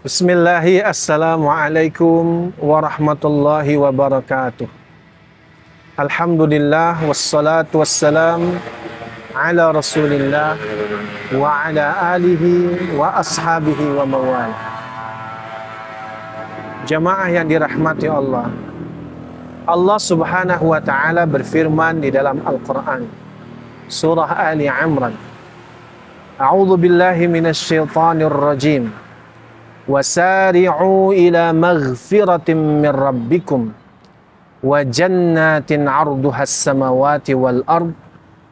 Bismillahi, assalamualaikum warahmatullahi wabarakatuh. Alhamdulillah, wassalatu wassalam ala rasulillah wa ala alihi wa ashabihi wa mawala. Jamaah yang dirahmati Allah, Allah subhanahu wa ta'ala berfirman di dalam Al-Quran, surah Ali Imran, A'udzu billahi minasyaitonir rajim. Wasari'u ila maghfiratin min rabbikum wa jannatin 'arduhas samawati wal ard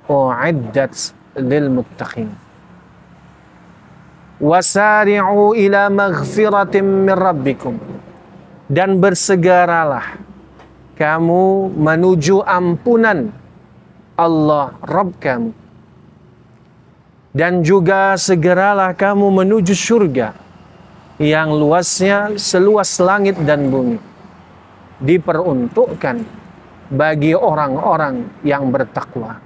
u'iddat lil muttaqin. Wasari'u ila maghfiratin min rabbikum, dan bersegeralah kamu menuju ampunan Allah Rabb kamu, dan juga segeralah kamu menuju surga yang luasnya seluas langit dan bumi, diperuntukkan bagi orang-orang yang bertakwa.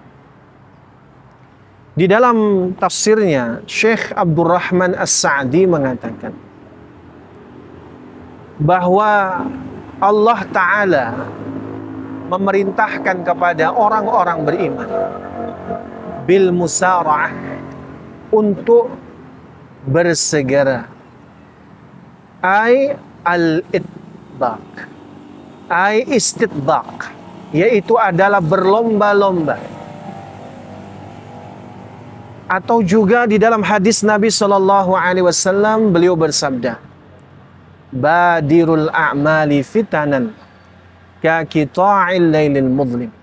Di dalam tafsirnya, Syekh Abdurrahman As-Sa'di mengatakan bahwa Allah Ta'ala memerintahkan kepada orang-orang beriman bil musara'ah, untuk bersegera, al-itbaq, istitbaq, yaitu adalah berlomba-lomba. Atau juga di dalam hadis Nabi Shallallahu Alaihi Wasallam, beliau bersabda, badirul a'mali fitanan ka qita'il lailil mudlim.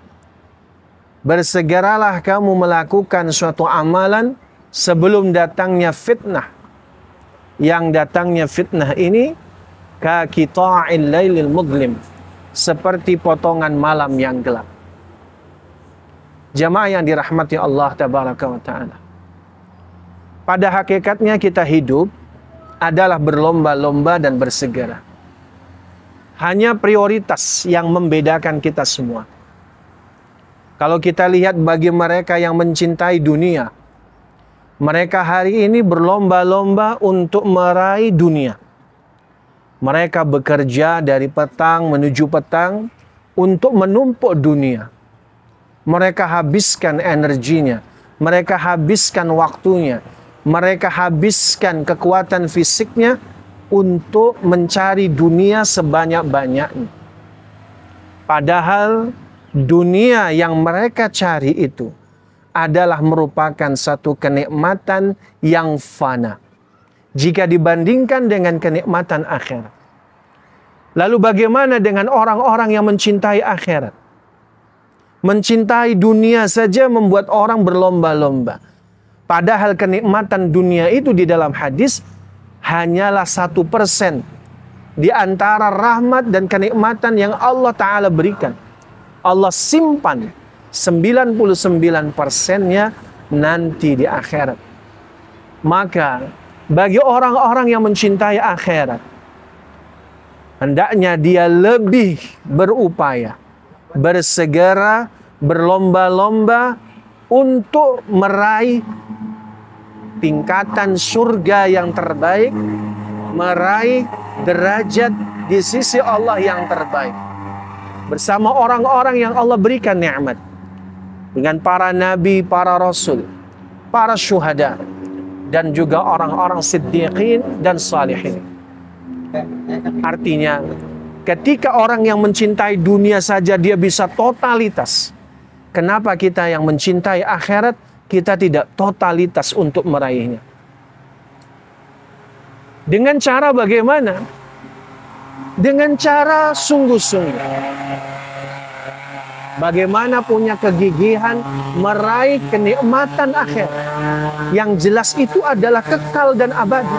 Bersegeralah kamu melakukan suatu amalan sebelum datangnya fitnah. Yang datangnya fitnah ini ka qita'il lailil mudlim, seperti potongan malam yang gelap. Jamaah yang dirahmati Allah tabaraka wa ta'ala, pada hakikatnya kita hidup adalah berlomba-lomba dan bersegera. Hanya prioritas yang membedakan kita semua. Kalau kita lihat bagi mereka yang mencintai dunia, mereka hari ini berlomba-lomba untuk meraih dunia. Mereka bekerja dari petang menuju petang untuk menumpuk dunia. Mereka habiskan energinya, mereka habiskan waktunya, mereka habiskan kekuatan fisiknya untuk mencari dunia sebanyak-banyaknya. Padahal dunia yang mereka cari itu adalah merupakan satu kenikmatan yang fana jika dibandingkan dengan kenikmatan akhirat. Lalu bagaimana dengan orang-orang yang mencintai akhirat? Mencintai dunia saja membuat orang berlomba-lomba. Padahal kenikmatan dunia itu di dalam hadis hanyalah 1% di antara rahmat dan kenikmatan yang Allah Ta'ala berikan. Allah simpan 99%-nya nanti di akhirat. Maka bagi orang-orang yang mencintai akhirat, hendaknya dia lebih berupaya, bersegera, berlomba-lomba untuk meraih tingkatan surga yang terbaik, meraih derajat di sisi Allah yang terbaik, bersama orang-orang yang Allah berikan nikmat, dengan para nabi, para rasul, para syuhada, dan juga orang-orang siddiqin dan salihin. Artinya, ketika orang yang mencintai dunia saja dia bisa totalitas, kenapa kita yang mencintai akhirat, kita tidak totalitas untuk meraihnya? Dengan cara bagaimana? Dengan cara sungguh-sungguh. Bagaimana punya kegigihan meraih kenikmatan akhir yang jelas itu adalah kekal dan abadi.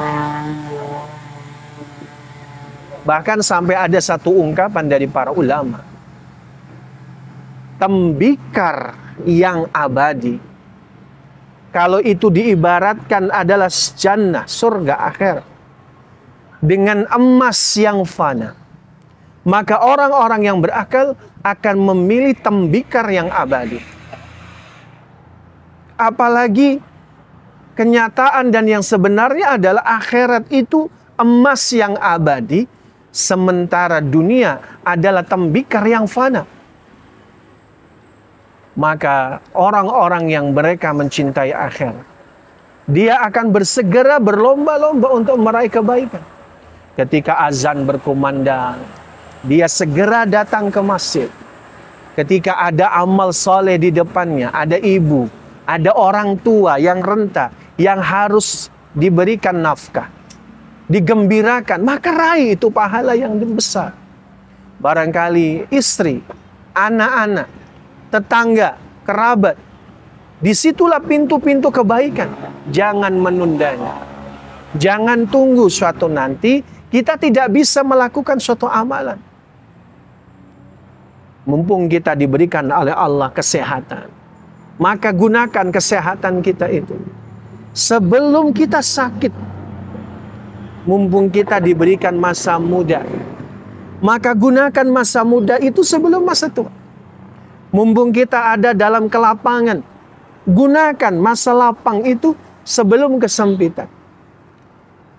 Bahkan sampai ada satu ungkapan dari para ulama, tembikar yang abadi, kalau itu diibaratkan adalah jannah, surga akhir, dengan emas yang fana, maka orang-orang yang berakal akan memilih tembikar yang abadi. Apalagi kenyataan dan yang sebenarnya adalah akhirat itu emas yang abadi, sementara dunia adalah tembikar yang fana. Maka orang-orang yang mereka mencintai akhirat, dia akan bersegera berlomba-lomba untuk meraih kebaikan. Ketika azan berkumandang, dia segera datang ke masjid. Ketika ada amal soleh di depannya, ada ibu, ada orang tua yang renta, yang harus diberikan nafkah, digembirakan, maka raih itu pahala yang besar. Barangkali istri, anak-anak, tetangga, kerabat, disitulah pintu-pintu kebaikan. Jangan menundanya. Jangan tunggu suatu nanti kita tidak bisa melakukan suatu amalan. Mumpung kita diberikan oleh Allah kesehatan, maka gunakan kesehatan kita itu sebelum kita sakit. Mumpung kita diberikan masa muda, maka gunakan masa muda itu sebelum masa tua. Mumpung kita ada dalam kelapangan, gunakan masa lapang itu sebelum kesempitan.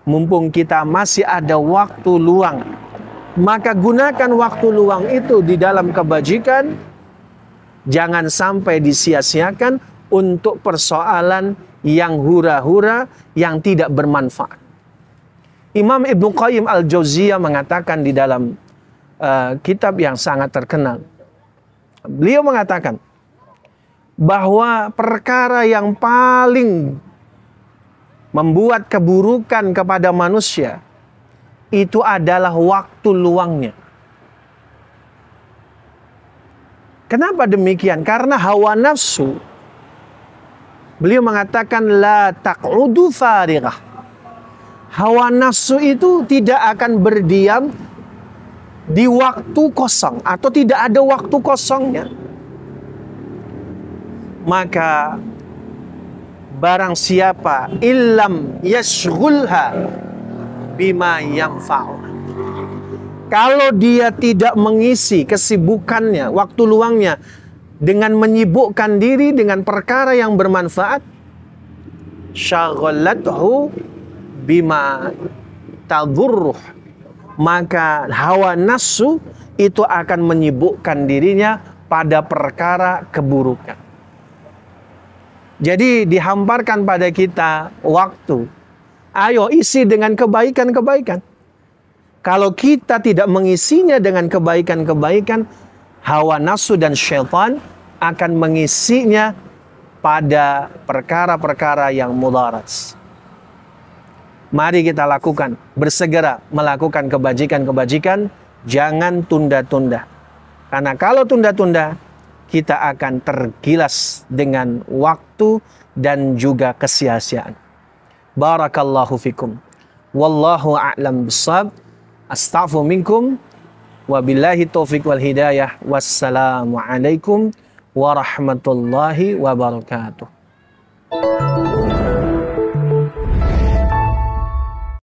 Mumpung kita masih ada waktu luang, maka gunakan waktu luang itu di dalam kebajikan. Jangan sampai disia-siakan untuk persoalan yang hura-hura, yang tidak bermanfaat. Imam Ibnu Qayyim Al-Jauziyah mengatakan di dalam kitab yang sangat terkenal, beliau mengatakan bahwa perkara yang paling membuat keburukan kepada manusia itu adalah waktu luangnya. Kenapa demikian? Karena hawa nafsu, beliau mengatakan la taq'udu farighah. Hawa nafsu itu tidak akan berdiam di waktu kosong, atau tidak ada waktu kosongnya. Maka barang siapa illam yashghulha bima yanfa'u, kalau dia tidak mengisi kesibukannya, waktu luangnya dengan menyibukkan diri dengan perkara yang bermanfaat, syaghalathu bima tadurruh, maka hawa nafsu itu akan menyibukkan dirinya pada perkara keburukan. Jadi dihamparkan pada kita waktu. Ayo isi dengan kebaikan-kebaikan. Kalau kita tidak mengisinya dengan kebaikan-kebaikan, hawa nafsu dan syaitan akan mengisinya pada perkara-perkara yang mudarat. Mari kita lakukan, bersegera melakukan kebajikan-kebajikan, jangan tunda-tunda. Karena kalau tunda-tunda, kita akan tergilas dengan waktu dan juga kesia-siaan. Barakallahu fikum. Wallahu a'lam bishawab. Astaghfiru minkum. Wabillahi taufiq wal hidayah. Wassalamualaikum warahmatullahi wabarakatuh.